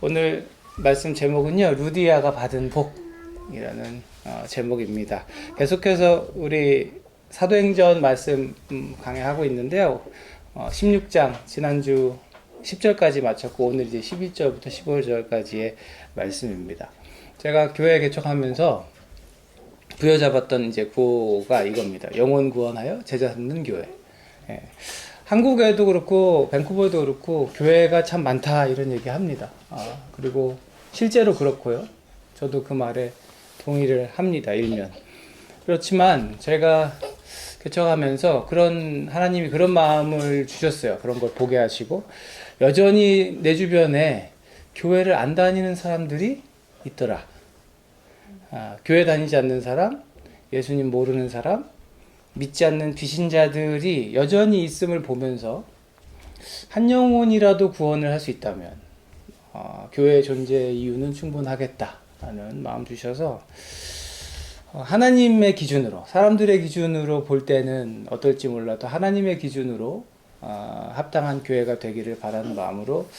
오늘 말씀 제목은요, 루디아가 받은 복이라는 제목입니다. 계속해서 우리 사도행전 말씀 강의하고 있는데요. 16장 지난주 10절까지 마쳤고 오늘 이제 11절부터 15절까지의 말씀입니다. 제가 교회 개척하면서 부여잡았던 이제 구호가 이겁니다. 영혼 구원하여 제자 삼는 교회. 예. 한국에도 그렇고 밴쿠버도 그렇고 교회가 참 많다 이런 얘기 합니다. 그리고 실제로 그렇고요. 저도 그 말에 동의를 합니다. 일면. 그렇지만 제가 개척하면서 하나님이 그런 마음을 주셨어요. 그런 걸 보게 하시고 여전히 내 주변에 교회를 안 다니는 사람들이 있더라. 교회 다니지 않는 사람, 예수님 모르는 사람, 믿지 않는 비신자들이 여전히 있음을 보면서 한 영혼이라도 구원을 할 수 있다면 교회의 존재 이유는 충분하겠다라는 마음 주셔서 하나님의 기준으로, 사람들의 기준으로 볼 때는 어떨지 몰라도 하나님의 기준으로 합당한 교회가 되기를 바라는 마음으로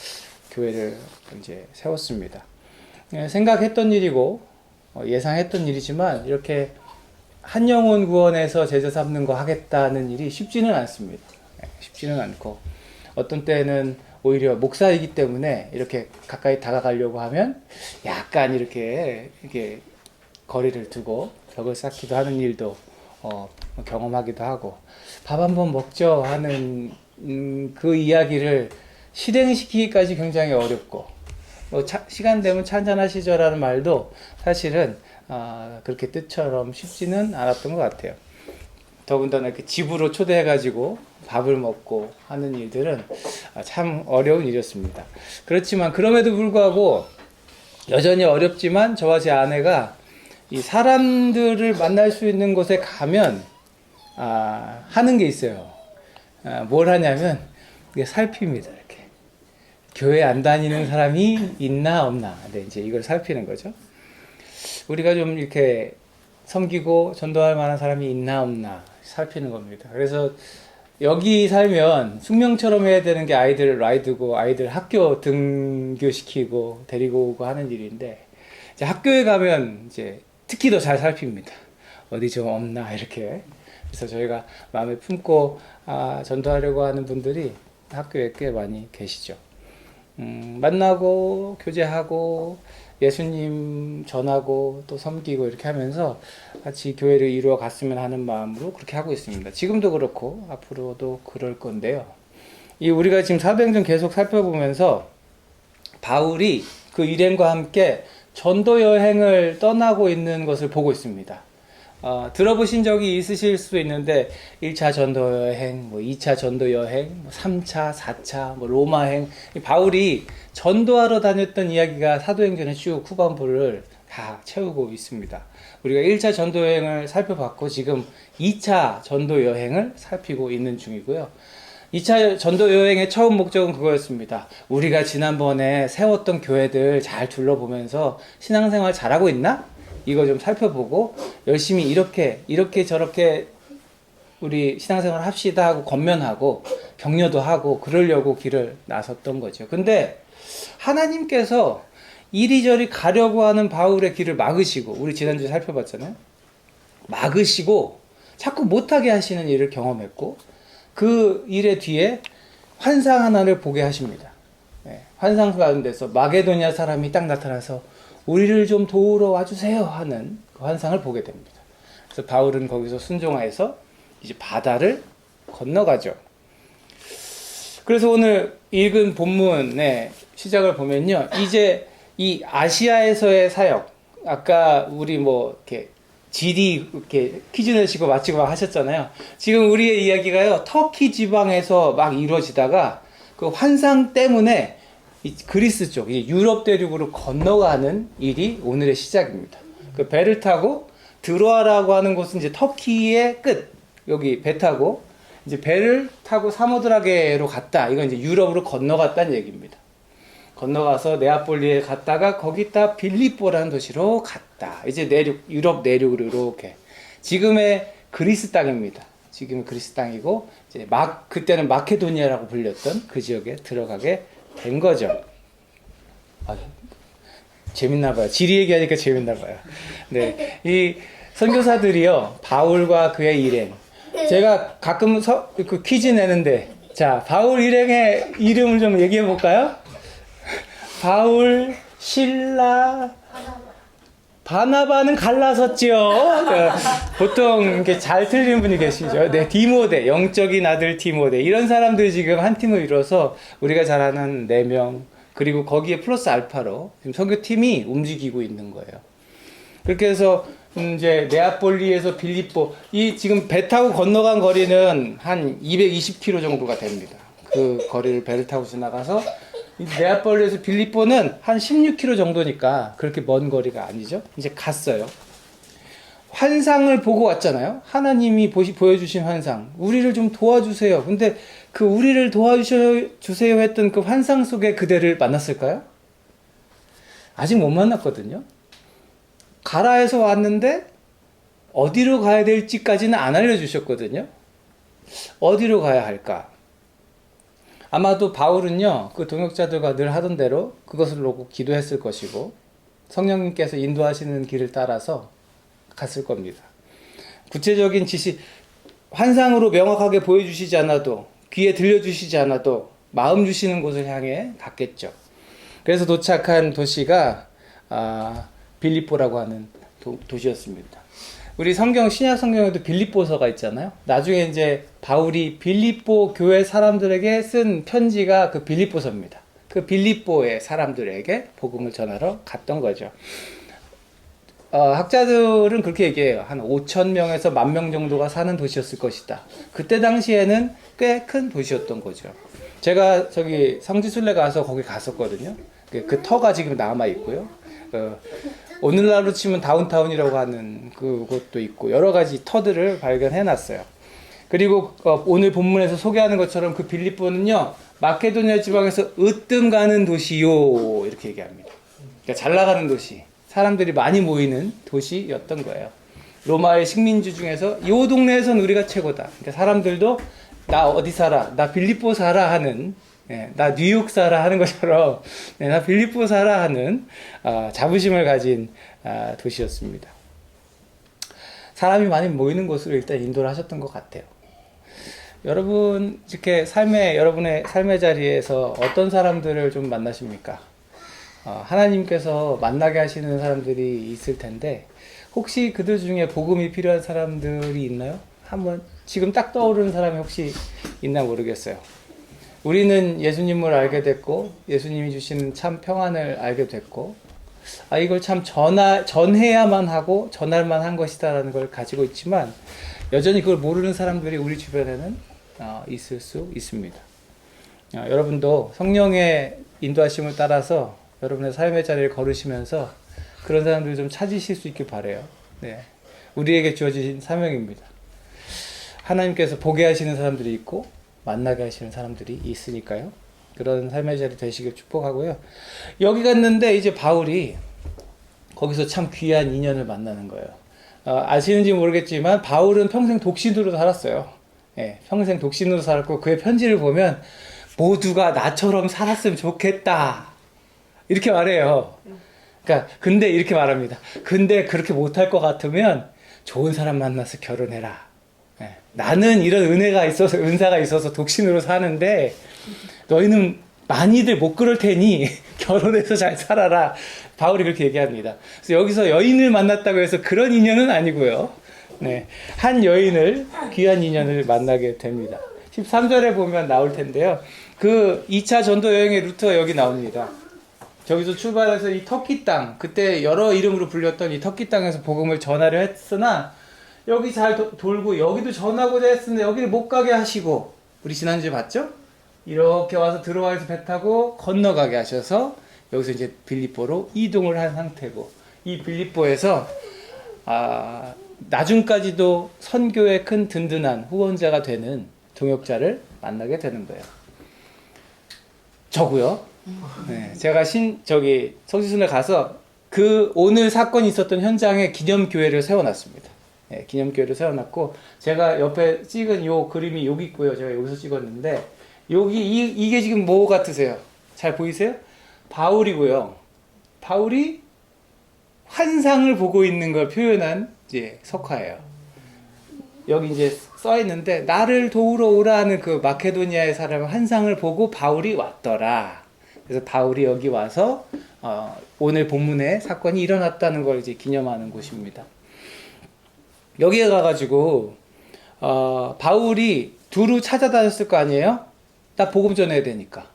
교회를 이제 세웠습니다. 생각했던 일이고 예상했던 일이지만 이렇게 한 영혼 구원해서 제자 삼는 거 하겠다는 일이 쉽지는 않습니다. 쉽지는 않고 어떤 때는 오히려 목사이기 때문에 이렇게 가까이 다가가려고 하면 약간 이렇게 거리를 두고 벽을 쌓기도 하는 일도 경험하기도 하고 밥 한번 먹죠 하는 그 이야기를 실행시키기까지 굉장히 어렵고 시간 되면 차 한잔 하시죠라는 말도 사실은 그렇게 뜻처럼 쉽지는 않았던 것 같아요. 더군다나 이렇게 집으로 초대해가지고 밥을 먹고 하는 일들은 참 어려운 일이었습니다. 그렇지만 그럼에도 불구하고 여전히 어렵지만 저와 제 아내가 이 사람들을 만날 수 있는 곳에 가면 하는 게 있어요. 뭘 하냐면 이게 살핍니다. 이렇게 교회 안 다니는 사람이 있나 없나. 네, 이제 이걸 살피는 거죠. 우리가 좀 이렇게 섬기고 전도할 만한 사람이 있나 없나 살피는 겁니다. 그래서 여기 살면 숙명처럼 해야 되는 게 아이들 라이드고 아이들 학교 등교시키고 데리고 오고 하는 일인데 이제 학교에 가면 이제 특히 더 잘 살핍니다. 어디 좀 없나 이렇게. 그래서 저희가 마음에 품고 전도하려고 하는 분들이 학교에 꽤 많이 계시죠. 만나고 교제하고 예수님 전하고 또 섬기고 이렇게 하면서 같이 교회를 이루어 갔으면 하는 마음으로 그렇게 하고 있습니다. 지금도 그렇고 앞으로도 그럴 건데요. 우리가 지금 사도행전 계속 살펴보면서 바울이 그 일행과 함께 전도 여행을 떠나고 있는 것을 보고 있습니다. 들어보신 적이 있으실 수도 있는데 1차 전도 여행, 2차 전도 여행, 3차, 4차, 로마행. 바울이 전도하러 다녔던 이야기가 사도행전의 쭉 후반부를 다 채우고 있습니다. 우리가 1차 전도 여행을 살펴봤고 지금 2차 전도 여행을 살피고 있는 중이고요. 2차 전도 여행의 처음 목적은 그거였습니다. 우리가 지난번에 세웠던 교회들 잘 둘러보면서 신앙생활 잘하고 있나? 이거 좀 살펴보고 열심히 이렇게 저렇게 우리 신앙생활 합시다 하고 권면하고 격려도 하고 그러려고 길을 나섰던 거죠. 근데 하나님께서 이리저리 가려고 하는 바울의 길을 막으시고 우리 지난주에 살펴봤잖아요. 막으시고 자꾸 못하게 하시는 일을 경험했고 그 일의 뒤에 환상 하나를 보게 하십니다. 환상 가운데서 마게도냐 사람이 딱 나타나서 우리를 좀 도우러 와주세요 하는 그 환상을 보게 됩니다. 그래서 바울은 거기서 순종하여서 이제 바다를 건너가죠. 그래서 오늘 읽은 본문의 시작을 보면요. 이제 이 아시아에서의 사역, 아까 우리 이렇게 지리 이렇게 퀴즈 내시고 마치고 막 하셨잖아요. 지금 우리의 이야기가요. 터키 지방에서 막 이루어지다가 그 환상 때문에 이 그리스 쪽, 유럽 대륙으로 건너가는 일이 오늘의 시작입니다. 그 배를 타고 드로아라고 하는 곳은 이제 터키의 끝. 여기 배 타고 이제 배를 타고 사모드라게로 갔다. 이건 이제 유럽으로 건너갔다는 얘기입니다. 건너가서 네아폴리에 갔다가 거기다 빌립보라는 도시로 갔다. 이제 유럽 내륙으로 이렇게. 지금의 그리스 땅입니다. 지금은 그리스 땅이고 이제 그때는 마케도니아라고 불렸던 그 지역에 들어가게 된 거죠. 아, 재밌나 봐요. 지리 얘기하니까 재밌나 봐요. 네, 이 선교사들이요, 바울과 그의 일행. 제가 가끔 그 퀴즈 내는데, 자, 바울 일행의 이름을 좀 얘기해 볼까요? 바울, 실라, 바나바는 갈라섰죠. 보통 이렇게 잘 틀리는 분이 계시죠. 네, 디모데, 영적인 아들 디모데. 이런 사람들이 지금 한 팀을 이뤄서 우리가 잘 아는 4명, 그리고 거기에 플러스 알파로 지금 선교팀이 움직이고 있는 거예요. 그렇게 해서 이제 네아폴리에서 빌립보, 이 지금 배 타고 건너간 거리는 한 220km 정도가 됩니다. 그 거리를 배를 타고 지나가서 네아폴리에서 빌립보는 한 16km 정도니까 그렇게 먼 거리가 아니죠. 이제 갔어요. 환상을 보고 왔잖아요. 하나님이 보여주신 환상. 우리를 좀 도와주세요. 근데 그 우리를 도와주세요 했던 그 환상 속에 그대를 만났을까요? 아직 못 만났거든요. 가라 해서 왔는데 어디로 가야 될지까지는 안 알려주셨거든요. 어디로 가야 할까? 아마도 바울은요, 그 동역자들과 늘 하던 대로 그것을 놓고 기도했을 것이고, 성령님께서 인도하시는 길을 따라서 갔을 겁니다. 구체적인 지시, 환상으로 명확하게 보여주시지 않아도, 귀에 들려주시지 않아도, 마음 주시는 곳을 향해 갔겠죠. 그래서 도착한 도시가, 빌립보라고 하는 도시였습니다. 우리 신약 성경에도 빌립보서가 있잖아요. 나중에 이제 바울이 빌립보 교회 사람들에게 쓴 편지가 그 빌립보서입니다. 그 빌립보의 사람들에게 복음을 전하러 갔던 거죠. 학자들은 그렇게 얘기해요. 한 5,000명에서 10,000명 정도가 사는 도시였을 것이다. 그때 당시에는 꽤 큰 도시였던 거죠. 제가 저기 성지순례 가서 거기 갔었거든요. 그 터가 지금 남아 있고요. 오늘날로 치면 다운타운이라고 하는 그곳도 있고 여러 가지 터들을 발견해 놨어요. 그리고 오늘 본문에서 소개하는 것처럼 그 빌립보는요, 마케도니아 지방에서 으뜸 가는 도시요, 이렇게 얘기합니다. 그러니까 잘 나가는 도시, 사람들이 많이 모이는 도시였던 거예요. 로마의 식민지 중에서 이 동네에선 우리가 최고다. 그러니까 사람들도 나 어디 살아, 나 빌립보 살아 하는, 나 뉴욕 살아 하는 것처럼 나 빌립보 살아 하는 자부심을 가진 도시였습니다. 사람이 많이 모이는 곳으로 일단 인도를 하셨던 것 같아요. 여러분 이렇게 여러분의 삶의 자리에서 어떤 사람들을 좀 만나십니까? 하나님께서 만나게 하시는 사람들이 있을 텐데 혹시 그들 중에 복음이 필요한 사람들이 있나요? 한번 지금 딱 떠오르는 사람이 혹시 있나 모르겠어요. 우리는 예수님을 알게 됐고 예수님이 주시는 참 평안을 알게 됐고 이걸 참 전해야만 하고 전할만 한 것이다라는 걸 가지고 있지만 여전히 그걸 모르는 사람들이 우리 주변에는 있을 수 있습니다. 여러분도 성령의 인도하심을 따라서 여러분의 삶의 자리를 걸으시면서 그런 사람들을 좀 찾으실 수 있길 바라요. 네. 우리에게 주어진 사명입니다. 하나님께서 보게 하시는 사람들이 있고 만나게 하시는 사람들이 있으니까요. 그런 삶의 자리 되시길 축복하고요. 여기 갔는데 이제 바울이 거기서 참 귀한 인연을 만나는 거예요. 아시는지 모르겠지만 바울은 평생 독신으로 살았어요. 평생 독신으로 살았고 그의 편지를 보면 모두가 나처럼 살았으면 좋겠다 이렇게 말해요. 그러니까 근데 이렇게 말합니다. 근데 그렇게 못할 것 같으면 좋은 사람 만나서 결혼해라. 나는 이런 은사가 있어서 독신으로 사는데 너희는 많이들 못 그럴 테니 결혼해서 잘 살아라. 바울이 그렇게 얘기합니다. 그래서 여기서 여인을 만났다고 해서 그런 인연은 아니고요. 한 여인을, 귀한 인연을 만나게 됩니다. 13절에 보면 나올 텐데요. 그 2차 전도 여행의 루트가 여기 나옵니다. 저기서 출발해서 이 터키 땅, 그때 여러 이름으로 불렸던 이 터키 땅에서 복음을 전하려 했으나 여기 잘 돌고 여기도 전하고자 했으나 여기를 못 가게 하시고 우리 지난주에 봤죠? 이렇게 와서 들어와서 배 타고 건너가게 하셔서 여기서 이제 빌립보로 이동을 한 상태고 이 빌립보에서 나중까지도 선교의 큰 든든한 후원자가 되는 동역자를 만나게 되는 거예요. 저고요. 제가 성지순례 가서 그 오늘 사건이 있었던 현장에 기념교회를 세워놨습니다. 기념교회를 세워놨고 제가 옆에 찍은 요 그림이 여기 있고요. 제가 여기서 찍었는데 이게 지금 뭐 같으세요? 잘 보이세요? 바울이고요. 바울이 환상을 보고 있는 걸 표현한 이제 석화예요. 여기 이제 써 있는데 나를 도우러 오라는 그 마케도니아의 사람은 환상을 보고 바울이 왔더라. 그래서 바울이 여기 와서 오늘 본문에 사건이 일어났다는 걸 이제 기념하는 곳입니다. 여기에 가가지고 바울이 두루 찾아다녔을 거 아니에요? 나 복음 전해야 되니까.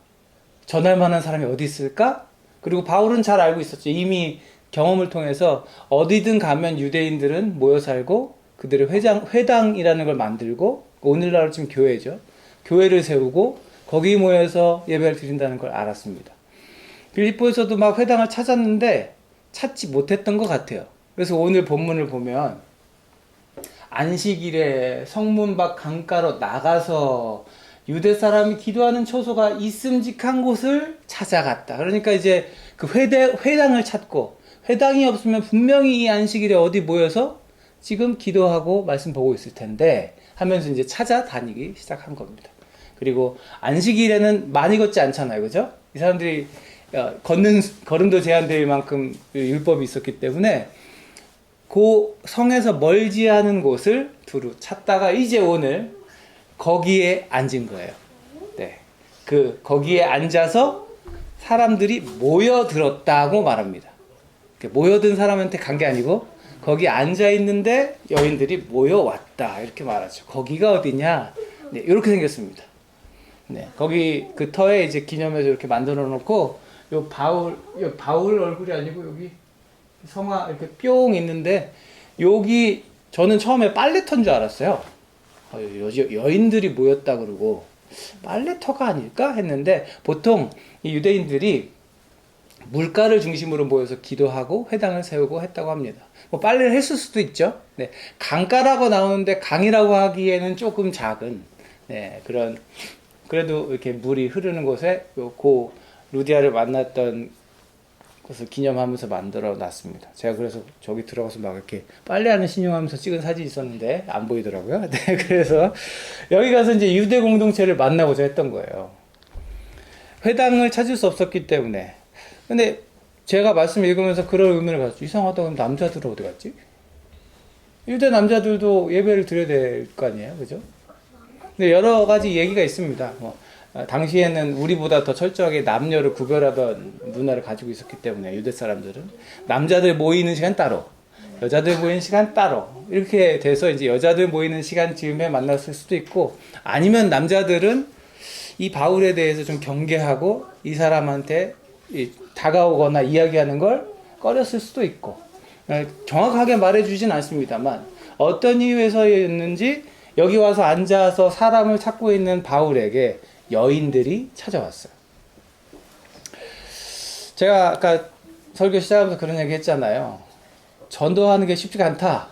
전할 만한 사람이 어디 있을까? 그리고 바울은 잘 알고 있었죠. 이미 경험을 통해서 어디든 가면 유대인들은 모여 살고 그들의 회당이라는 걸 만들고 오늘날로 지금 교회죠. 교회를 세우고 거기 모여서 예배를 드린다는 걸 알았습니다. 빌립보에서도 막 회당을 찾았는데 찾지 못했던 것 같아요. 그래서 오늘 본문을 보면 안식일에 성문 밖 강가로 나가서 유대 사람이 기도하는 처소가 있음직한 곳을 찾아갔다. 그러니까 이제 그 회당을 찾고 회당이 없으면 분명히 이 안식일에 어디 모여서 지금 기도하고 말씀 보고 있을 텐데 하면서 이제 찾아다니기 시작한 겁니다. 그리고 안식일에는 많이 걷지 않잖아요. 그죠? 이 사람들이 걸음도 제한될 만큼 율법이 있었기 때문에 그 성에서 멀지 않은 곳을 두루 찾다가 이제 오늘 거기에 앉은 거예요. 네. 거기에 앉아서 사람들이 모여들었다고 말합니다. 모여든 사람한테 간 게 아니고 거기 앉아 있는데 여인들이 모여왔다 이렇게 말하죠. 거기가 어디냐? 네, 이렇게 생겼습니다. 네, 거기 그 터에 이제 기념해서 이렇게 만들어 놓고 요 바울 얼굴이 아니고 여기 성화 이렇게 뿅 있는데 여기 저는 처음에 빨래터인 줄 알았어요. 여인들이 모였다 그러고 빨래터가 아닐까 했는데 보통 이 유대인들이 물가를 중심으로 모여서 기도하고 회당을 세우고 했다고 합니다. 뭐 빨래를 했을 수도 있죠. 네, 강가라고 나오는데 강이라고 하기에는 조금 작은 그런 그래도 이렇게 물이 흐르는 곳에 고 루디아를 만났던 것을 기념하면서 만들어 놨습니다. 제가 그래서 저기 들어가서 막 이렇게 빨래하는 신용하면서 찍은 사진이 있었는데 안 보이더라고요. 네, 그래서 여기 가서 이제 유대 공동체를 만나고자 했던 거예요. 회당을 찾을 수 없었기 때문에. 근데 제가 말씀 읽으면서 그런 의문을 가졌죠. 이상하다. 그럼 남자들은 어디 갔지? 유대 남자들도 예배를 드려야 될 거 아니에요, 그죠? 근데 여러 가지 얘기가 있습니다. 당시에는 우리보다 더 철저하게 남녀를 구별하던 문화를 가지고 있었기 때문에 유대 사람들은 남자들 모이는 시간 따로, 여자들 모이는 시간 따로 이렇게 돼서 이제 여자들 모이는 시간쯤에 만났을 수도 있고 아니면 남자들은 이 바울에 대해서 좀 경계하고 이 사람한테 다가오거나 이야기하는 걸 꺼렸을 수도 있고 정확하게 말해주진 않습니다만 어떤 이유에서였는지 여기 와서 앉아서 사람을 찾고 있는 바울에게 여인들이 찾아왔어요. 제가 아까 설교 시작하면서 그런 얘기 했잖아요. 전도하는 게 쉽지가 않다.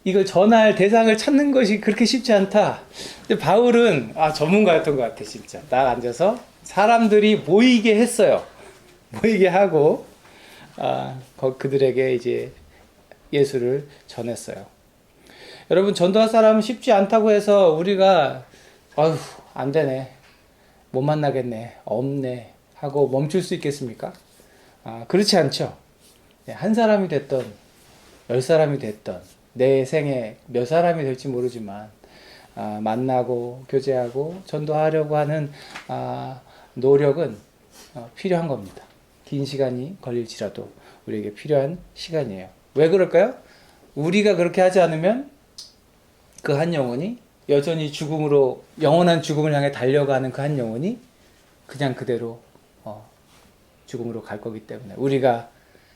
이걸 전할 대상을 찾는 것이 그렇게 쉽지 않다. 근데 바울은 전문가였던 것 같아 진짜. 딱 앉아서 사람들이 모이게 했어요. 모이게 하고 그들에게 이제 예수를 전했어요. 여러분 전도할 사람은 쉽지 않다고 해서 우리가 안 되네, 못 만나겠네, 없네 하고 멈출 수 있겠습니까? 그렇지 않죠. 한 사람이 됐던 10사람이 됐던 내 생에 몇 사람이 될지 모르지만 만나고 교제하고 전도하려고 하는 노력은 필요한 겁니다. 긴 시간이 걸릴지라도 우리에게 필요한 시간이에요. 왜 그럴까요? 우리가 그렇게 하지 않으면 그 한 영혼이 여전히 죽음으로, 영원한 죽음을 향해 달려가는 그 한 영혼이 그냥 그대로 죽음으로 갈 거기 때문에 우리가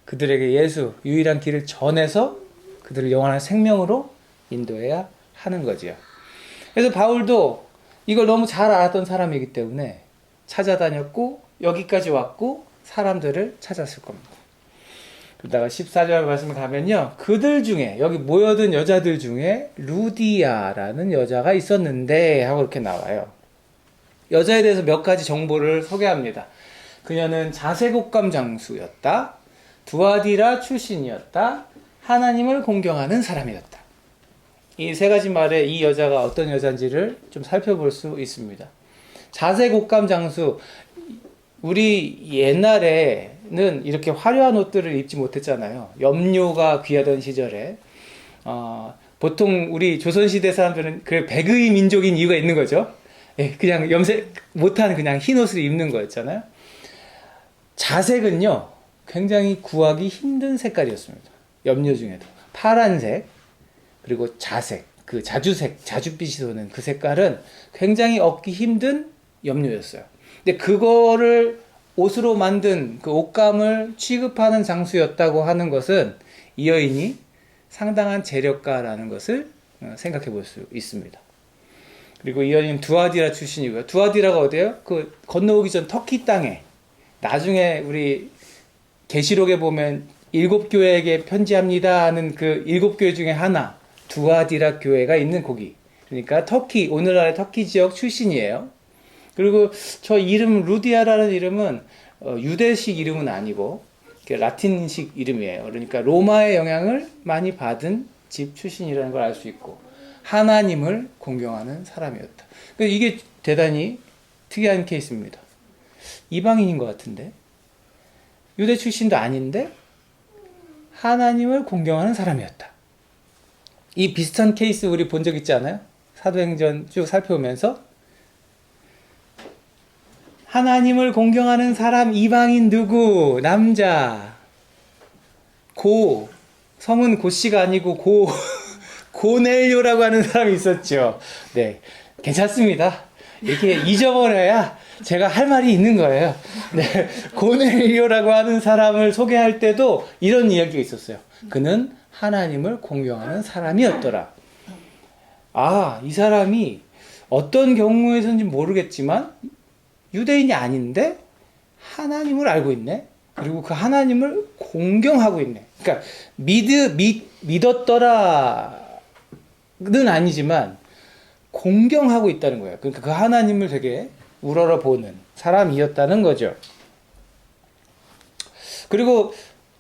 그들에게 예수, 유일한 길을 전해서 그들을 영원한 생명으로 인도해야 하는 거지요. 그래서 바울도 이걸 너무 잘 알았던 사람이기 때문에 찾아다녔고 여기까지 왔고 사람들을 찾았을 겁니다. 그러다가 14절 말씀을 가면요, 그들 중에, 여기 모여든 여자들 중에 루디아라는 여자가 있었는데 하고 이렇게 나와요. 여자에 대해서 몇 가지 정보를 소개합니다. 그녀는 자색옥감 장수였다, 두아디라 출신이었다, 하나님을 공경하는 사람이었다. 이 세 가지 말에 이 여자가 어떤 여자인지를 좀 살펴볼 수 있습니다. 자색옥감 장수, 우리 옛날에는 이렇게 화려한 옷들을 입지 못했잖아요. 염료가 귀하던 시절에. 보통 우리 조선시대 사람들은 그 백의 민족인 이유가 있는 거죠. 예, 그냥 염색 못한 그냥 흰 옷을 입는 거였잖아요. 자색은요, 굉장히 구하기 힘든 색깔이었습니다. 염료 중에도. 파란색, 그리고 자색, 그 자주색, 자주빛이 도는 그 색깔은 굉장히 얻기 힘든 염료였어요. 근데 그거를 옷으로 만든 그 옷감을 취급하는 장수였다고 하는 것은 이 여인이 상당한 재력가라는 것을 생각해 볼 수 있습니다. 그리고 이 여인은 두아디라 출신이고요. 두아디라가 어디예요? 그 건너오기 전 터키 땅에, 나중에 우리 계시록에 보면 7교회에게 편지합니다 하는 그 7교회 중에 하나, 두아디라 교회가 있는 거기. 그러니까 터키, 오늘날의 터키 지역 출신이에요. 그리고 저 이름 루디아라는 이름은 유대식 이름은 아니고 라틴식 이름이에요. 그러니까 로마의 영향을 많이 받은 집 출신이라는 걸 알 수 있고, 하나님을 공경하는 사람이었다. 이게 대단히 특이한 케이스입니다. 이방인인 것 같은데, 유대 출신도 아닌데 하나님을 공경하는 사람이었다. 이 비슷한 케이스 우리 본 적 있지 않아요? 사도행전 쭉 살펴보면서 하나님을 공경하는 사람, 이방인 누구? 남자. 성은 고씨가 아니고 고넬료라고 하는 사람이 있었죠. 네. 괜찮습니다. 이렇게 잊어버려야 제가 할 말이 있는 거예요. 네. 고넬료라고 하는 사람을 소개할 때도 이런 이야기가 있었어요. 그는 하나님을 공경하는 사람이었더라. 이 사람이 어떤 경우에서인지 모르겠지만 유대인이 아닌데 하나님을 알고 있네. 그리고 그 하나님을 공경하고 있네. 그러니까 믿었더라는 아니지만 공경하고 있다는 거예요. 그러니까 그 하나님을 되게 우러러보는 사람이었다는 거죠. 그리고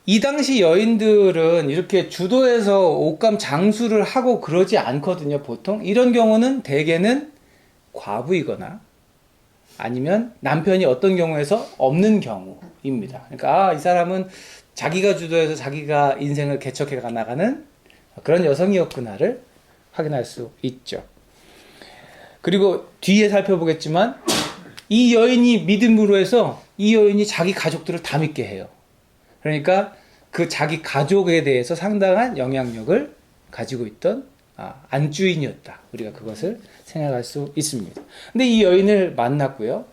이 당시 여인들은 이렇게 주도해서 옷감 장수를 하고 그러지 않거든요. 보통 이런 경우는 대개는 과부이거나 아니면 남편이 어떤 경우에서 없는 경우입니다. 그러니까 이 사람은 자기가 주도해서 자기가 인생을 개척해 나가는 그런 여성이었구나를 확인할 수 있죠. 그리고 뒤에 살펴보겠지만 이 여인이 믿음으로 해서 이 여인이 자기 가족들을 다 믿게 해요. 그러니까 그 자기 가족에 대해서 상당한 영향력을 가지고 있던 안주인이었다. 우리가 그것을 생각할 수 있습니다. 근데 이 여인을 만났고요.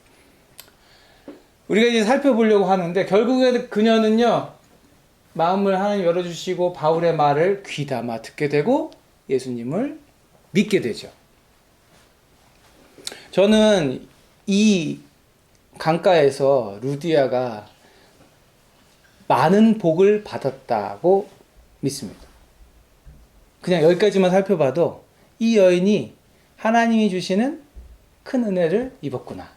우리가 이제 살펴보려고 하는데 결국에 그녀는요, 마음을 하나님 열어주시고 바울의 말을 귀담아 듣게 되고 예수님을 믿게 되죠. 저는 이 강가에서 루디아가 많은 복을 받았다고 믿습니다. 그냥 여기까지만 살펴봐도 이 여인이 하나님이 주시는 큰 은혜를 입었구나.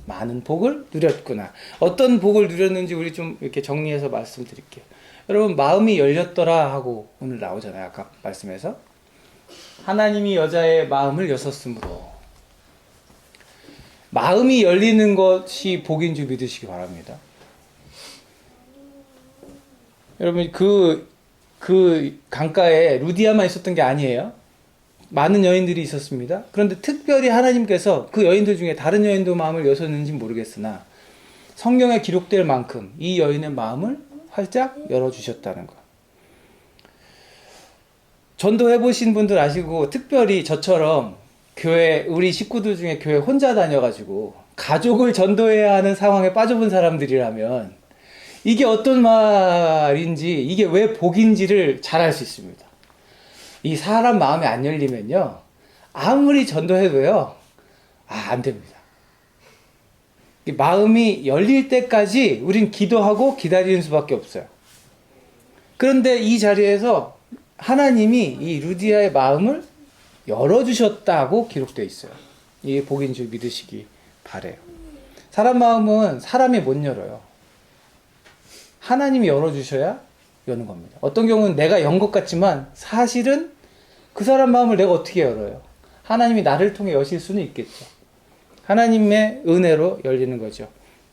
많은 복을 누렸구나. 어떤 복을 누렸는지 우리 좀 이렇게 정리해서 말씀드릴게요. 여러분, 마음이 열렸더라 하고 오늘 나오잖아요. 아까 말씀에서. 하나님이 여자의 마음을 여셨으므로. 마음이 열리는 것이 복인 줄 믿으시기 바랍니다. 여러분, 그 강가에 루디아만 있었던 게 아니에요. 많은 여인들이 있었습니다. 그런데 특별히 하나님께서 그 여인들 중에 다른 여인도 마음을 여셨는지 모르겠으나 성경에 기록될 만큼 이 여인의 마음을 활짝 열어주셨다는 것. 전도해보신 분들 아시고, 특별히 저처럼 교회, 우리 식구들 중에 교회 혼자 다녀가지고 가족을 전도해야 하는 상황에 빠져본 사람들이라면 이게 어떤 말인지, 이게 왜 복인지를 잘 알 수 있습니다. 이 사람 마음이 안 열리면요, 아무리 전도해도요, 안 됩니다. 마음이 열릴 때까지 우린 기도하고 기다리는 수밖에 없어요. 그런데 이 자리에서 하나님이 이 루디아의 마음을 열어주셨다고 기록되어 있어요. 이게 복인 줄 믿으시기 바래요. 사람 마음은 사람이 못 열어요. 하나님이 열어주셔야 여는 겁니다. 어떤 경우는 내가 연 것 같지만 사실은 그 사람 마음을 내가 어떻게 열어요? 하나님이 나를 통해 여실 수는 있겠죠. 하나님의 은혜로 열리는 거죠.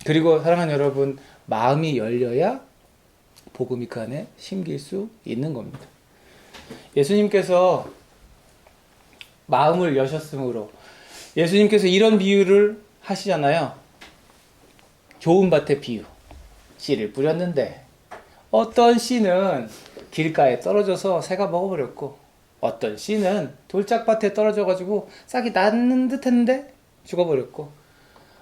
그리고 사랑하는 여러분, 마음이 열려야 복음이 그 안에 심길 수 있는 겁니다. 예수님께서 마음을 여셨으므로 예수님께서 이런 비유를 하시잖아요. 좋은 밭의 비유. 씨를 뿌렸는데 어떤 씨는 길가에 떨어져서 새가 먹어버렸고 어떤 씨는 돌짝밭에 떨어져가지고 싹이 났는 듯 했는데 죽어버렸고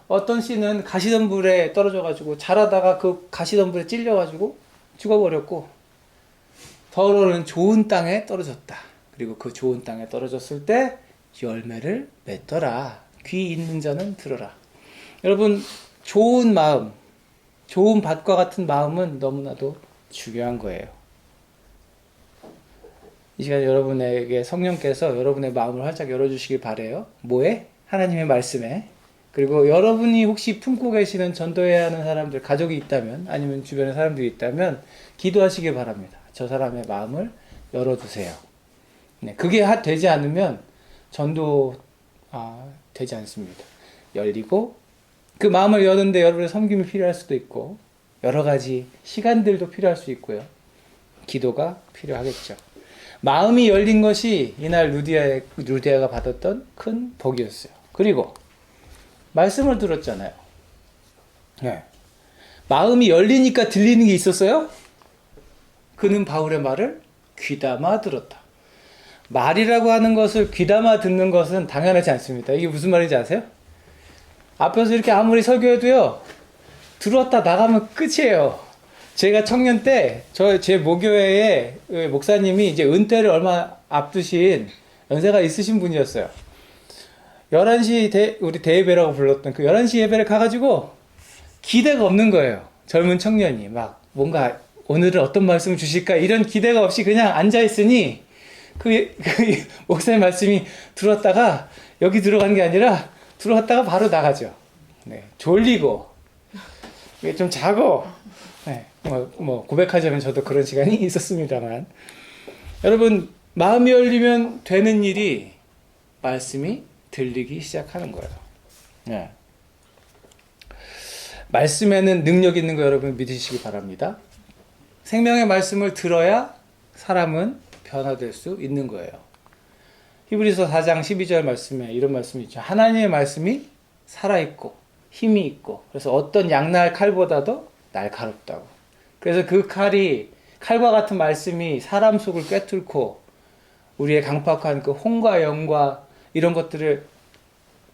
어떤 씨는 가시덤불에 떨어져가지고 자라다가 그 가시덤불에 찔려가지고 죽어버렸고 더러는 좋은 땅에 떨어졌다. 그리고 그 좋은 땅에 떨어졌을 때 열매를 맺더라. 귀 있는 자는 들어라. 여러분, 좋은 마음, 좋은 밭과 같은 마음은 너무나도 중요한 거예요. 이 시간에 여러분에게 성령께서 여러분의 마음을 활짝 열어주시길 바라요. 뭐에? 하나님의 말씀에. 그리고 여러분이 혹시 품고 계시는 전도해야 하는 사람들, 가족이 있다면, 아니면 주변에 사람들이 있다면 기도하시길 바랍니다. 저 사람의 마음을 열어주세요. 네, 그게 되지 않으면 전도 되지 않습니다. 열리고 그 마음을 여는데 여러분의 섬김이 필요할 수도 있고 여러 가지 시간들도 필요할 수 있고요. 기도가 필요하겠죠. 마음이 열린 것이 이날 루디아가 받았던 큰 복이었어요. 그리고 말씀을 들었잖아요. 네. 마음이 열리니까 들리는 게 있었어요? 그는 바울의 말을 귀담아 들었다. 말이라고 하는 것을 귀담아 듣는 것은 당연하지 않습니다. 이게 무슨 말인지 아세요? 앞에서 이렇게 아무리 설교해도요, 들었다 나가면 끝이에요. 제가 청년 때, 제 모교회에 목사님이 이제 은퇴를 얼마 앞두신 연세가 있으신 분이었어요. 11시 우리 대예배라고 불렀던 그 11시 예배를 가가지고 기대가 없는 거예요. 젊은 청년이 막 뭔가 오늘은 어떤 말씀을 주실까 이런 기대가 없이 그냥 앉아있으니 그 목사님 말씀이 들어왔다가 여기 들어간 게 아니라 들어왔다가 바로 나가죠. 네, 졸리고 좀 자고 네, 뭐 고백하자면 저도 그런 시간이 있었습니다만 여러분 마음이 열리면 되는 일이 말씀이 들리기 시작하는 거예요. 네. 말씀에는 능력 있는 거 여러분 믿으시기 바랍니다. 생명의 말씀을 들어야 사람은 변화될 수 있는 거예요. 히브리서 4장 12절 말씀에 이런 말씀이 있죠. 하나님의 말씀이 살아있고 힘이 있고 그래서 어떤 양날 칼보다도 날카롭다고. 그래서 그 칼과 같은 말씀이 사람 속을 꿰뚫고 우리의 강팍한 그 혼과 영과 이런 것들을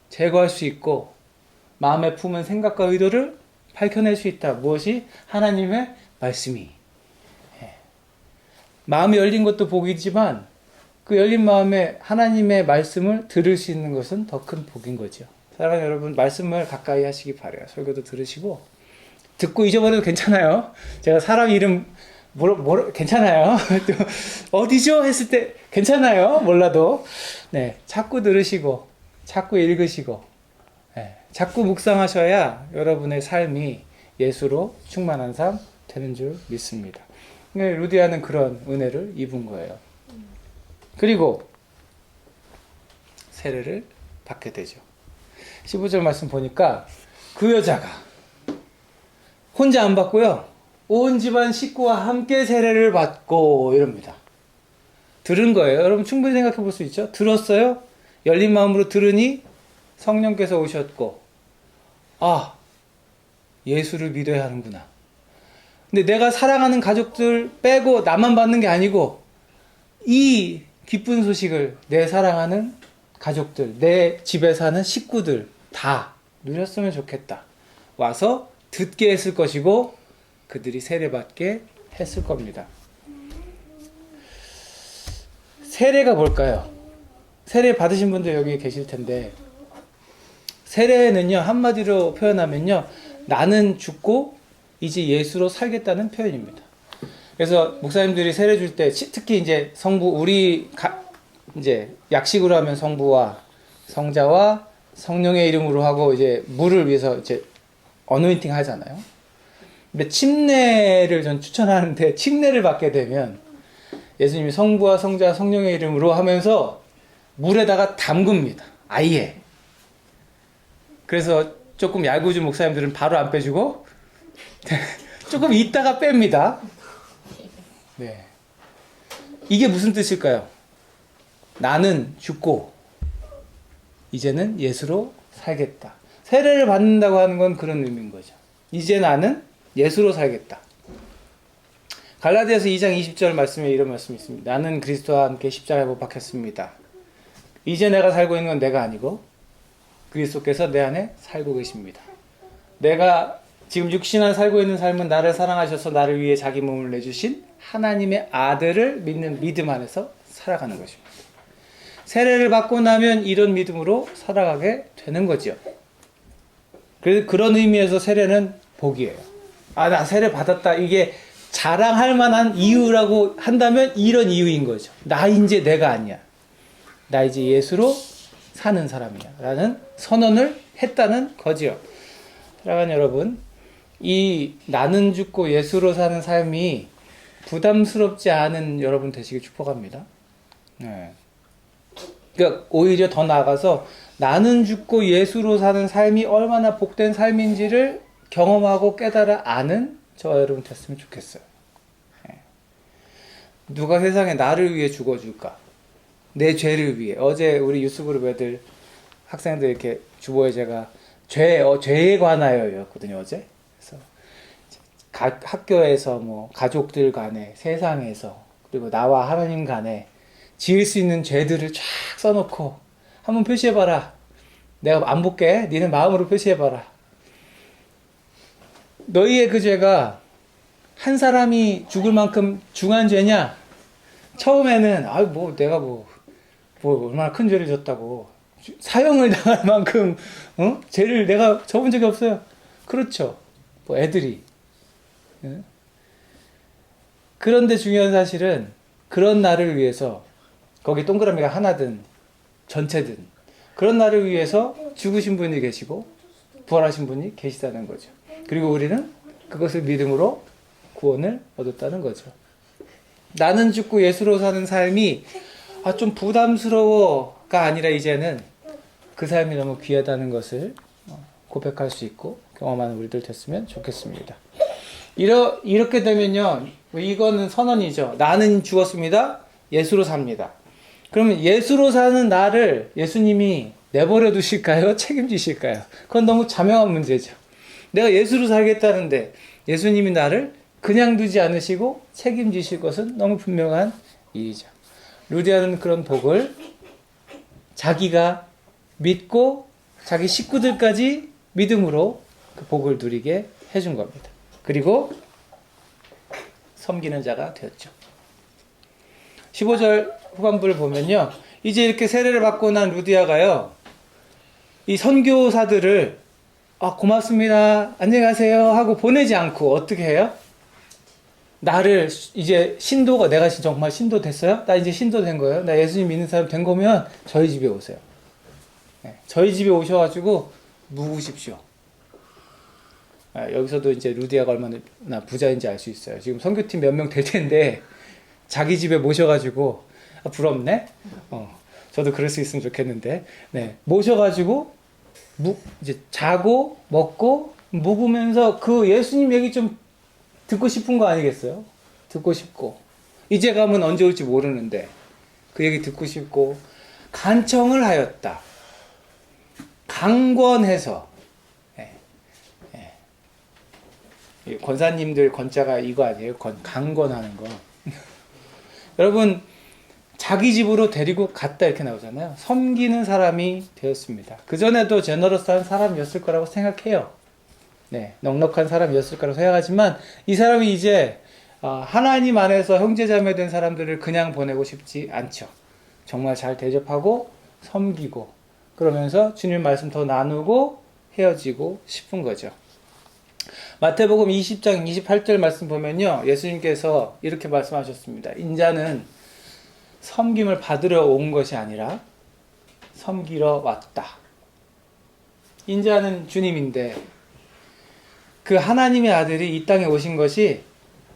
제거할 수 있고 마음에 품은 생각과 의도를 밝혀낼 수 있다. 무엇이? 하나님의 말씀이. 마음이 열린 것도 복이지만 그 열린 마음에 하나님의 말씀을 들을 수 있는 것은 더 큰 복인 거죠. 사랑하는 여러분, 말씀을 가까이 하시기 바라요. 설교도 들으시고 듣고 잊어버려도 괜찮아요. 제가 사람 이름 괜찮아요. 또 어디죠? 했을 때 괜찮아요. 몰라도 네, 자꾸 들으시고 자꾸 읽으시고 네, 자꾸 묵상하셔야 여러분의 삶이 예수로 충만한 삶 되는 줄 믿습니다. 루디아는 그런 은혜를 입은 거예요. 그리고 세례를 받게 되죠. 15절 말씀 보니까 그 여자가 혼자 안 받고요. 온 집안 식구와 함께 세례를 받고 이럽니다. 들은 거예요. 여러분 충분히 생각해 볼 수 있죠? 들었어요? 열린 마음으로 들으니 성령께서 오셨고 예수를 믿어야 하는구나. 근데 내가 사랑하는 가족들 빼고 나만 받는 게 아니고 이 기쁜 소식을 내 사랑하는 가족들, 내 집에 사는 식구들 다 누렸으면 좋겠다. 와서 듣게 했을 것이고 그들이 세례받게 했을 겁니다. 세례가 뭘까요? 세례 받으신 분들 여기 계실 텐데 세례는요 한마디로 표현하면요 나는 죽고 이제 예수로 살겠다는 표현입니다. 그래서 목사님들이 세례 줄 때 특히 이제 성부 이제 약식으로 하면 성부와 성자와 성령의 이름으로 하고 이제 물을 위해서 이제 어노인팅 하잖아요. 근데 침례를 전 추천하는데 침례를 받게 되면 예수님이 성부와 성자 성령의 이름으로 하면서 물에다가 담급니다. 아예. 그래서 조금 얄궂은 목사님들은 바로 안 빼주고 조금 있다가 뺍니다. 네. 이게 무슨 뜻일까요? 나는 죽고 이제는 예수로 살겠다. 세례를 받는다고 하는 건 그런 의미인 거죠. 이제 나는 예수로 살겠다. 갈라디아서 2장 20절 말씀에 이런 말씀이 있습니다. 나는 그리스도와 함께 십자가에 못 박혔습니다. 이제 내가 살고 있는 건 내가 아니고 그리스도께서 내 안에 살고 계십니다. 내가 지금 육신 안에 살고 있는 삶은 나를 사랑하셔서 나를 위해 자기 몸을 내주신 하나님의 아들을 믿는 믿음 안에서 살아가는 것입니다. 세례를 받고 나면 이런 믿음으로 살아가게 되는 거죠. 그래서 그런 의미에서 세례는 복이에요. 나 세례 받았다. 이게 자랑할 만한 이유라고 한다면 이런 이유인 거죠. 나 이제 내가 아니야. 나 이제 예수로 사는 사람이야. 라는 선언을 했다는 거지요. 사랑하는 여러분, 이 나는 죽고 예수로 사는 삶이 부담스럽지 않은 여러분 되시길 축복합니다. 네. 그러니까 오히려 더 나아가서 나는 죽고 예수로 사는 삶이 얼마나 복된 삶인지를 경험하고 깨달아 아는 저와 여러분 됐으면 좋겠어요. 네. 누가 세상에 나를 위해 죽어줄까? 내 죄를 위해. 어제 우리 유스그룹 애들 학생들 이렇게 주보에 제가 죄에 관하여 였거든요, 어제. 그래서 학교에서 뭐 가족들 간에 세상에서 그리고 나와 하나님 간에 지을 수 있는 죄들을 쫙 써놓고 한번 표시해봐라. 내가 안 볼게. 니네 마음으로 표시해봐라. 너희의 그 죄가 한 사람이 죽을 만큼 중한 죄냐? 처음에는 내가 얼마나 큰 죄를 졌다고 사형을 당할 만큼 죄를 내가 져본 적이 없어요. 그렇죠. 애들이. 그런데 중요한 사실은 그런 나를 위해서 거기 동그라미가 하나든 전체든 그런 나를 위해서 죽으신 분이 계시고 부활하신 분이 계시다는 거죠. 그리고 우리는 그것을 믿음으로 구원을 얻었다는 거죠. 나는 죽고 예수로 사는 삶이 좀 부담스러워가 아니라 이제는 그 삶이 너무 귀하다는 것을 고백할 수 있고 경험하는 우리들 됐으면 좋겠습니다. 이렇게 되면요, 이거는 선언이죠. 나는 죽었습니다. 예수로 삽니다. 그러면 예수로 사는 나를 예수님이 내버려 두실까요? 책임지실까요? 그건 너무 자명한 문제죠. 내가 예수로 살겠다는데 예수님이 나를 그냥 두지 않으시고 책임지실 것은 너무 분명한 일이죠. 루디아는 그런 복을 자기가 믿고 자기 식구들까지 믿음으로 그 복을 누리게 해준 겁니다. 그리고 섬기는 자가 되었죠. 15절 후반부를 보면요, 이제 이렇게 세례를 받고 난 루디아가요, 이 선교사들을 고맙습니다, 안녕히 가세요 하고 보내지 않고 어떻게 해요? 나를 이제 내가 정말 신도 됐어요? 나 이제 신도 된 거예요? 나 예수님 믿는 사람 된 거면 저희 집에 오세요. 네, 저희 집에 오셔가지고 묵으십시오. 여기서도 이제 루디아가 얼마나 부자인지 알 수 있어요. 지금 선교팀 몇 명 될 텐데 자기 집에 모셔가지고 부럽네. 저도 그럴 수 있으면 좋겠는데, 네, 모셔가지고 이제 자고 먹고 묵으면서 그 예수님 얘기 좀 듣고 싶은 거 아니겠어요? 듣고 싶고 이제 가면 언제 올지 모르는데 그 얘기 듣고 싶고 간청을 하였다. 강권해서. 권사님들 권자가 이거 아니에요? 강권하는 거. 여러분, 자기 집으로 데리고 갔다 이렇게 나오잖아요. 섬기는 사람이 되었습니다. 그전에도 제너러스한 사람이었을 거라고 생각해요. 네, 넉넉한 사람이었을 거라고 생각하지만 이 사람이 이제 하나님 안에서 형제자매 된 사람들을 그냥 보내고 싶지 않죠. 정말 잘 대접하고 섬기고 그러면서 주님 말씀 더 나누고 헤어지고 싶은 거죠. 마태복음 20장 28절 말씀 보면요, 예수님께서 이렇게 말씀하셨습니다. 인자는 섬김을 받으러 온 것이 아니라 섬기러 왔다. 인자는 주님인데 그 하나님의 아들이 이 땅에 오신 것이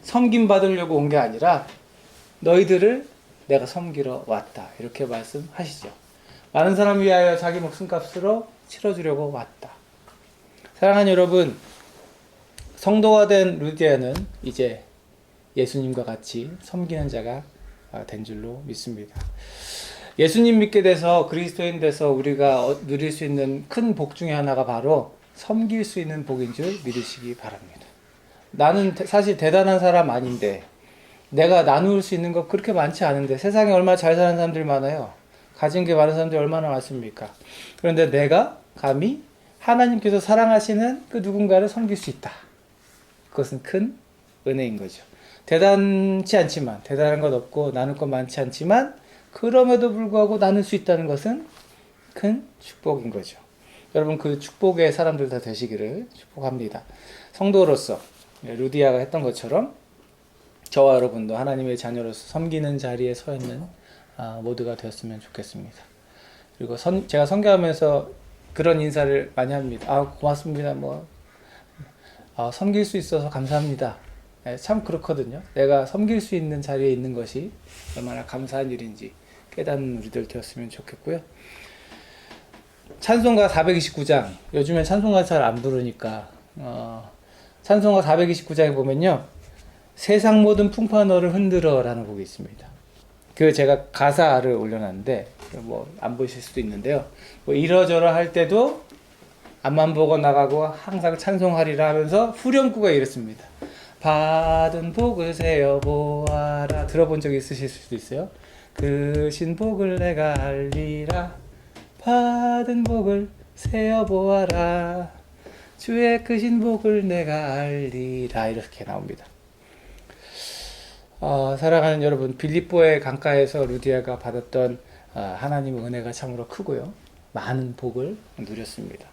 섬김 받으려고 온 게 아니라 너희들을 내가 섬기러 왔다. 이렇게 말씀하시죠. 많은 사람 위하여 자기 목숨값으로 치러주려고 왔다. 사랑하는 여러분, 성도가 된 루디아는 이제 예수님과 같이 섬기는 자가 된 줄로 믿습니다. 예수님 믿게 돼서 그리스도인 돼서 우리가 누릴 수 있는 큰 복 중에 하나가 바로 섬길 수 있는 복인 줄 믿으시기 바랍니다. 나는 사실 대단한 사람 아닌데, 내가 나눌 수 있는 거 그렇게 많지 않은데, 세상에 얼마나 잘 사는 사람들이 많아요. 가진 게 많은 사람들이 얼마나 많습니까? 그런데 내가 감히 하나님께서 사랑하시는 그 누군가를 섬길 수 있다. 그것은 큰 은혜인 거죠. 대단치 않지만, 대단한 것 없고 나눌 것 많지 않지만, 그럼에도 불구하고 나눌 수 있다는 것은 큰 축복인 거죠. 여러분, 그 축복의 사람들 다 되시기를 축복합니다. 성도로서 루디아가 했던 것처럼 저와 여러분도 하나님의 자녀로서 섬기는 자리에 서 있는 모두가 되었으면 좋겠습니다. 그리고 제가 선교하면서 그런 인사를 많이 합니다. 고맙습니다. 섬길 수 있어서 감사합니다. 참 그렇거든요. 내가 섬길 수 있는 자리에 있는 것이 얼마나 감사한 일인지 깨닫는 우리들 되었으면 좋겠고요. 찬송가 429장, 요즘엔 찬송가 잘 안 부르니까 찬송가 429장에 보면요, 세상 모든 풍파 너를 흔들어 라는 곡이 있습니다. 그 제가 가사를 올려놨는데 안 보실 수도 있는데요, 이러저러 할 때도 앞만 보고 나가고 항상 찬송하리라 하면서 후렴구가 이렇습니다. 받은 복을 세어보아라. 들어본 적 있으실 수도 있어요. 그 신복을 내가 알리라. 받은 복을 세어보아라. 주의 크신 복을 내가 알리라. 이렇게 나옵니다. 사랑하는 여러분, 빌립보의 강가에서 루디아가 받았던 하나님의 은혜가 참으로 크고요, 많은 복을 누렸습니다.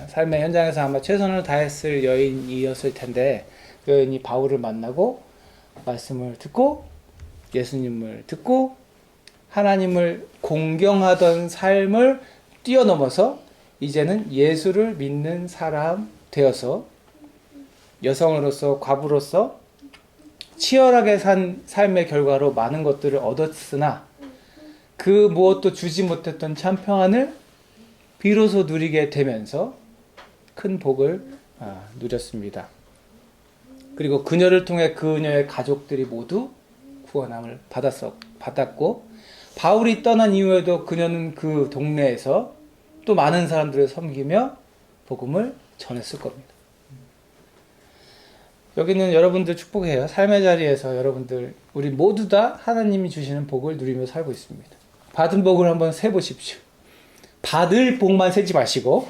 삶의 현장에서 아마 최선을 다했을 여인이었을 텐데, 그 여인이 바울을 만나고 말씀을 듣고 예수님을 듣고 하나님을 공경하던 삶을 뛰어넘어서 이제는 예수를 믿는 사람 되어서 여성으로서, 과부로서 치열하게 산 삶의 결과로 많은 것들을 얻었으나 그 무엇도 주지 못했던 참 평안을 비로소 누리게 되면서 큰 복을 누렸습니다. 그리고 그녀를 통해 그녀의 가족들이 모두 구원함을 받았고, 바울이 떠난 이후에도 그녀는 그 동네에서 또 많은 사람들을 섬기며 복음을 전했을 겁니다. 여기는 여러분들 축복해요. 삶의 자리에서 여러분들, 우리 모두 다 하나님이 주시는 복을 누리며 살고 있습니다. 받은 복을 한번 세보십시오. 받을 복만 세지 마시고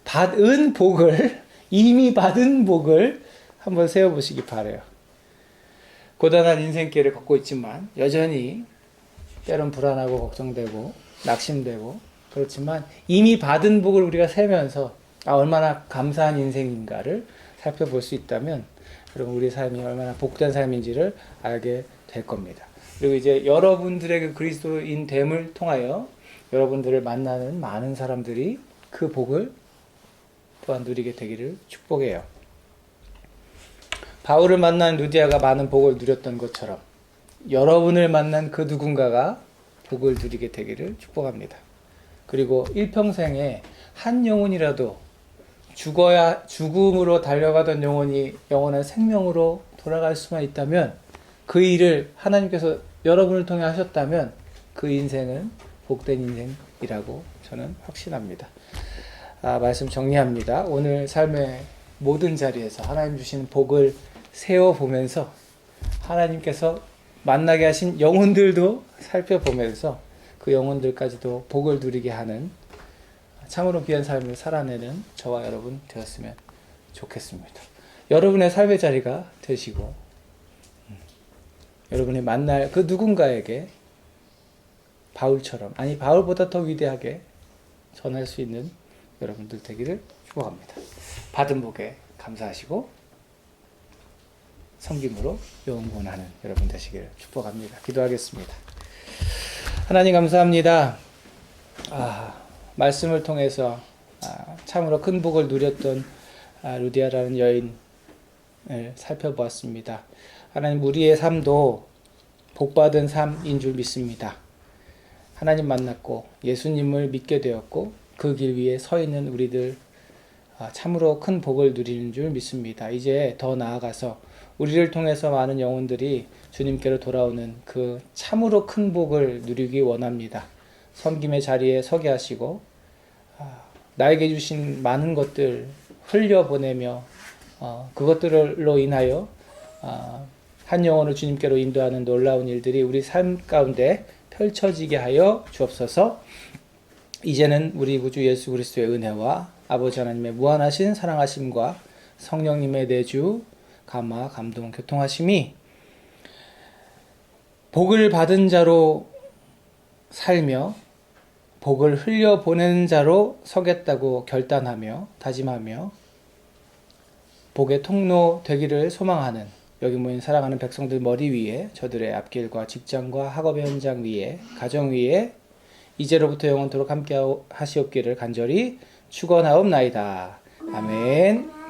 받은 복을, 이미 받은 복을 한번 세어보시기 바라요. 고단한 인생길을 걷고 있지만 여전히 때론 불안하고 걱정되고 낙심되고 그렇지만 이미 받은 복을 우리가 세면서 얼마나 감사한 인생인가를 살펴볼 수 있다면 여러분, 우리 삶이 얼마나 복된 삶인지를 알게 될 겁니다. 그리고 이제 여러분들의 그 그리스도인 됨을 통하여 여러분들을 만나는 많은 사람들이 그 복을 또한 누리게 되기를 축복해요. 바울을 만난 루디아가 많은 복을 누렸던 것처럼 여러분을 만난 그 누군가가 복을 누리게 되기를 축복합니다. 그리고 일평생에 한 영혼이라도 죽음으로 달려가던 영혼이 영원한 생명으로 돌아갈 수만 있다면, 그 일을 하나님께서 여러분을 통해 하셨다면 그 인생은 복된 인생이라고 저는 확신합니다. 말씀 정리합니다. 오늘 삶의 모든 자리에서 하나님 주시는 복을 세워보면서 하나님께서 만나게 하신 영혼들도 살펴보면서 그 영혼들까지도 복을 누리게 하는 참으로 귀한 삶을 살아내는 저와 여러분 되었으면 좋겠습니다. 여러분의 삶의 자리가 되시고 여러분이 만날 그 누군가에게 바울처럼, 아니 바울보다 더 위대하게 전할 수 있는 여러분들 되기를 축복합니다. 받은 복에 감사하시고 섬김으로 영원하는 여러분 되시기를 축복합니다. 기도하겠습니다. 하나님 감사합니다. 말씀을 통해서 참으로 큰 복을 누렸던 루디아라는 여인을 살펴보았습니다. 하나님, 우리의 삶도 복받은 삶인 줄 믿습니다. 하나님 만났고 예수님을 믿게 되었고 그 길 위에 서 있는 우리들 참으로 큰 복을 누리는 줄 믿습니다. 이제 더 나아가서 우리를 통해서 많은 영혼들이 주님께로 돌아오는 그 참으로 큰 복을 누리기 원합니다. 섬김의 자리에 서게 하시고 나에게 주신 많은 것들 흘려보내며 그것들로 인하여 한 영혼을 주님께로 인도하는 놀라운 일들이 우리 삶 가운데 펼쳐지게 하여 주옵소서. 이제는 우리 구주 예수 그리스도의 은혜와 아버지 하나님의 무한하신 사랑하심과 성령님의 내주, 감화, 감동, 교통하심이 복을 받은 자로 살며 복을 흘려보내는 자로 서겠다고 결단하며 다짐하며 복의 통로 되기를 소망하는 여기 모인 사랑하는 백성들 머리 위에, 저들의 앞길과 직장과 학업의 현장 위에, 가정 위에 이제로부터 영원토록 함께 하시옵기를 간절히 축원하옵나이다. 아멘.